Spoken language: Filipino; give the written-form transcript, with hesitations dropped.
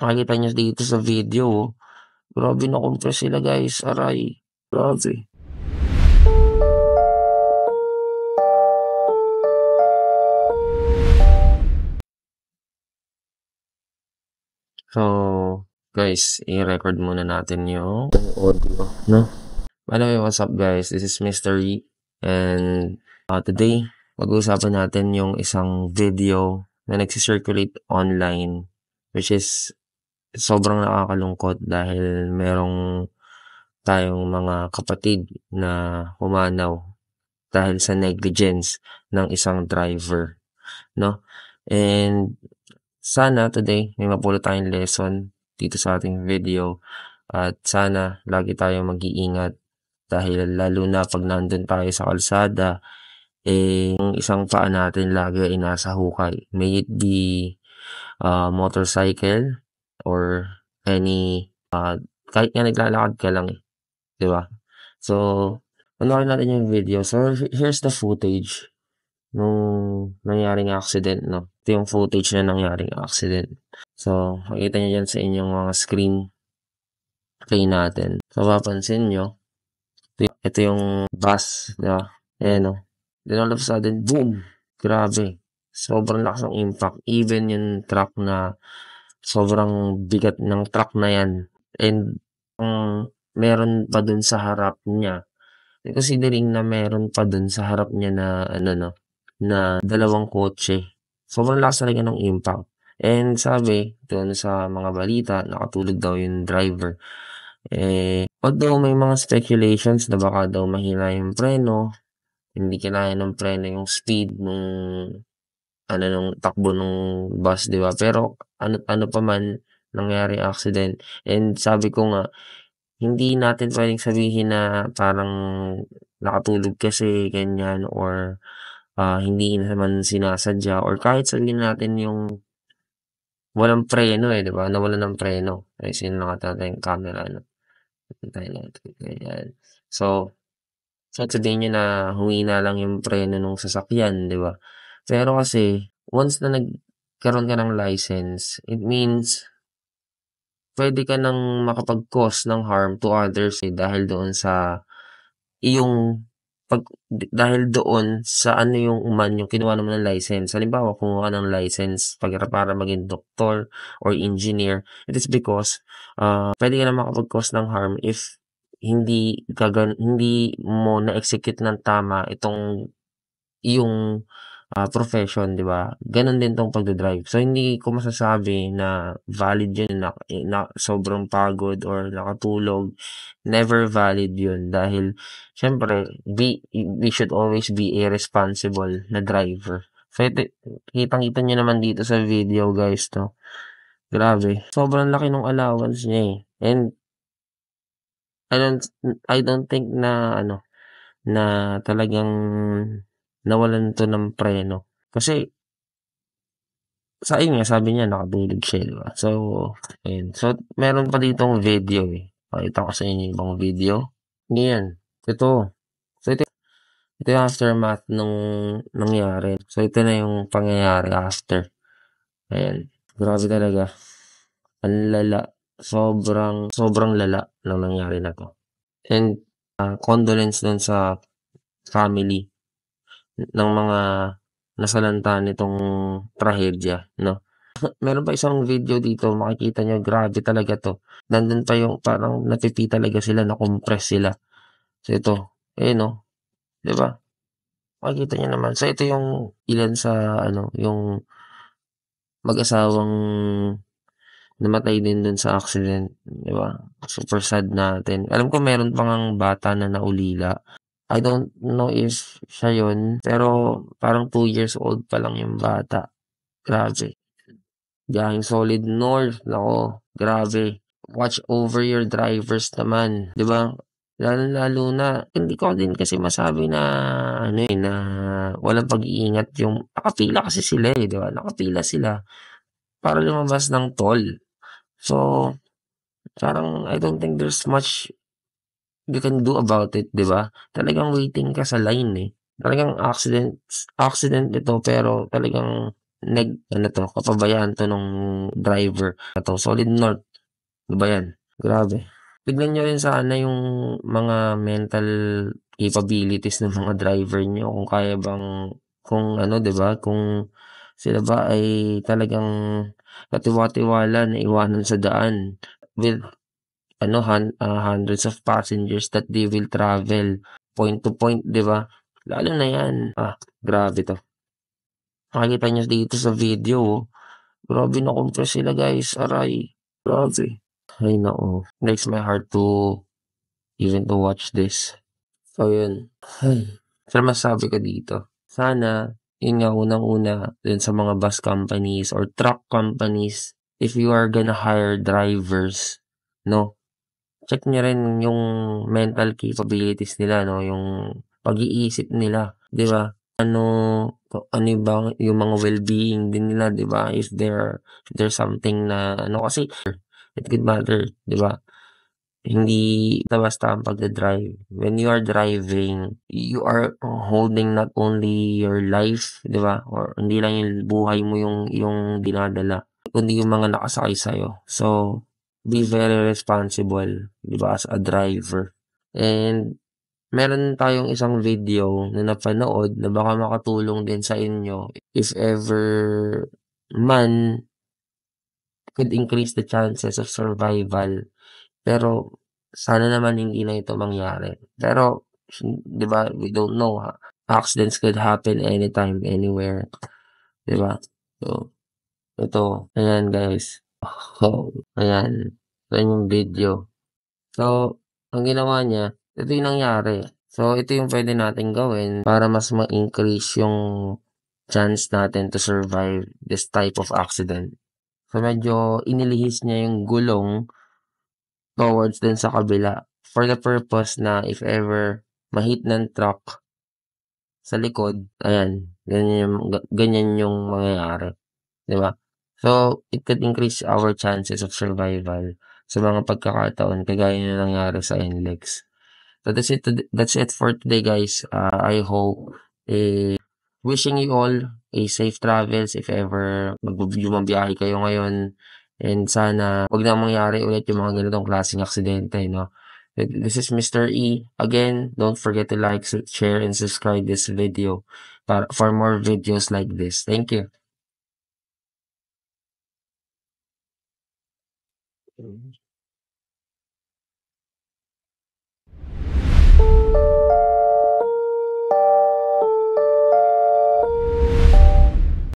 Makikita niyo dito sa video, oh. Grabe na-compress sila guys, aray. Grabe. So, guys, i-record muna natin yung audio, no? By the way, what's up guys? This is Mystery and today, pag-uusapan natin yung isang video na nagsisirculate online which is sobrang nakakalungkot dahil merong tayong mga kapatid na humanaw dahil sa negligence ng isang driver, no? And sana today may mapulot tayong lesson dito sa ating video at sana lagi tayong mag-iingat dahil lalo na pag nandun tayo sa kalsada, yung isang paa natin lagi ay nasa hukay. May it be motorcycle or any kahit nga naglalakad ka lang, di ba? So, panoorin natin yung video. So, here's the footage nung nangyaring accident, no? Ito yung footage na nangyaring accident. So, makita nyo dyan sa inyong mga screen play natin. So, papansin nyo, ito yung bus, di ba? Ayan, no? Then all of a sudden, boom! Grabe. Sobrang lakas ng impact. Even yung truck na sobrang bigat ng truck na yan. And meron pa dun sa harap niya. Considering na meron pa dun sa harap niya na na dalawang kotse. Sobrang lakas talaga ng impact. And sabi doon sa mga balita, nakatulog daw yung driver. Although may mga speculations na baka daw mahina yung preno, hindi kinaya ng preno yung speed nung takbo ng bus, di ba? Pero ano pa man nangyari accident. And sabi ko nga, hindi natin pwedeng sabihin na parang nakatulog kasi ganyan or hindi naman sinasadya or kahit sabihin natin yung walang preno di ba? Nawalan ng preno. Ay, sino nakatata yung camera, no? Ayan. So, sabihin nyo na humina lang yung preno nung sasakyan, di ba? Pero kasi, once na nagkaroon ka ng license, it means pwede ka nang makapag-cause ng harm to others dahil doon sa dahil doon sa yung kinuha naman ng license. Halimbawa, kumuha ka ng license para maging doktor or engineer. It is because pwede ka na makapag-cause ng harm if hindi mo na-execute ng tama itong iyong profession, di ba? Ganon din tong pagdadrive. So, hindi ko masasabi na valid yun na sobrang pagod or nakatulog. Never valid yun dahil, syempre, we should always be a responsible na driver. So, kitang-kita nyo naman dito sa video, guys, to. Grabe. Sobrang laki ng allowance niya eh. And, I don't think na, na talagang nawalan to ng preno. Kasi, sa nga, sabi niya, nakatulog siya, diba? So, ayun. So, meron pa ditong video eh. Pakita ko sa inyo ibang video. Hindi yan. Ito. So, ito yung aftermath nung nangyari. So, ito na yung pangyayari after. Ayan. Grabe talaga. Ang lala. Sobrang lala ng nangyari na to. And, condolence dun sa family ng mga nasalanta nitong trahedya, no? Meron pa isang video dito, makikita nyo, grabe talaga to. Nandun pa yung parang napipi talaga sila, na-compress sila. So ito, no? Diba? Makikita nyo naman. So ito yung ilan sa, yung mag-asawang namatay din dun sa accident, diba? Super sad natin. Alam ko meron pang bata na naulila. I don't know if siya yun, pero parang 2 years old pa lang yung bata. Grabe. Gahing Solid North, nako, grabe. Watch over your drivers naman, di ba? Lalo na, hindi ko din kasi masabi na, na walang pag-iingat yung, nakapila kasi sila di ba? Nakapila sila para lumabas ng toll. So, parang, I don't think there's much you can do about it, di ba? Talagang waiting ka sa line eh. Talagang accident ito pero talagang ano 'to, kapabayaan 'to nung driver na 'to, Solid North, ano ba 'yan, grabe. Tignan niyo rin sana yung mga mental capabilities ng mga driver niyo kung kaya bang kung ano, 'di ba, kung sila ba ay talagang katiwa-tiwala na iwanan sa daan with ano, hundreds of passengers that they will travel point to point, 'di ba? Lalo na 'yan, grabe 'to. Makikita niyo dito sa video, oh. Grabe na-compress sila guys, aray. Grabe. Ay naku, breaks my heart to even to watch this. So yun, ay, ano masasabi ko dito? Sana, yun nga unang-una dun sa mga bus companies or truck companies, if you are gonna hire drivers, no, check niyo rin yung mental capabilities nila, no, yung pag-iisip nila, 'di ba? Ano ba yung mga well-being din nila, 'di ba? If there's something na ano kasi it could matter, 'di ba? Hindi basta-basta ang pagda-drive. When you are driving, you are holding not only your life, 'di ba? Or hindi lang yung buhay mo yung dinadala, kundi yung mga nakasakay sa'yo. So, be very responsible, 'di ba, as a driver. And meron tayong isang video na napanood na baka makatulong din sa inyo if ever man could increase the chances of survival. Pero sana naman hindi na ito mangyari. Pero 'di ba, we don't know, accidents could happen anytime, anywhere, 'di ba? So, ito, ayan guys. So, ayan. Ito yung video. So, ang ginawa niya, ito yung nangyari. So, ito yung pwede natin gawin para mas ma-increase yung chance natin to survive this type of accident. So, medyo inilihis niya yung gulong towards dun sa kabila for the purpose na if ever ma-hit ng truck sa likod, ayan, ganyan yung mangyayari, 'di ba? So, it could increase our chances of survival sa mga pagkakataon kagaya ng nangyari sa NLEX. So that's it for today guys. I hope wishing you all a safe travels if ever bumabiyahe kayo ngayon, and sana wag na mangyari ulit yung mga ganitong klaseng aksidente, no? This is Mr. E. Again, don't forget to like, share, and subscribe this video for more videos like this. Thank you.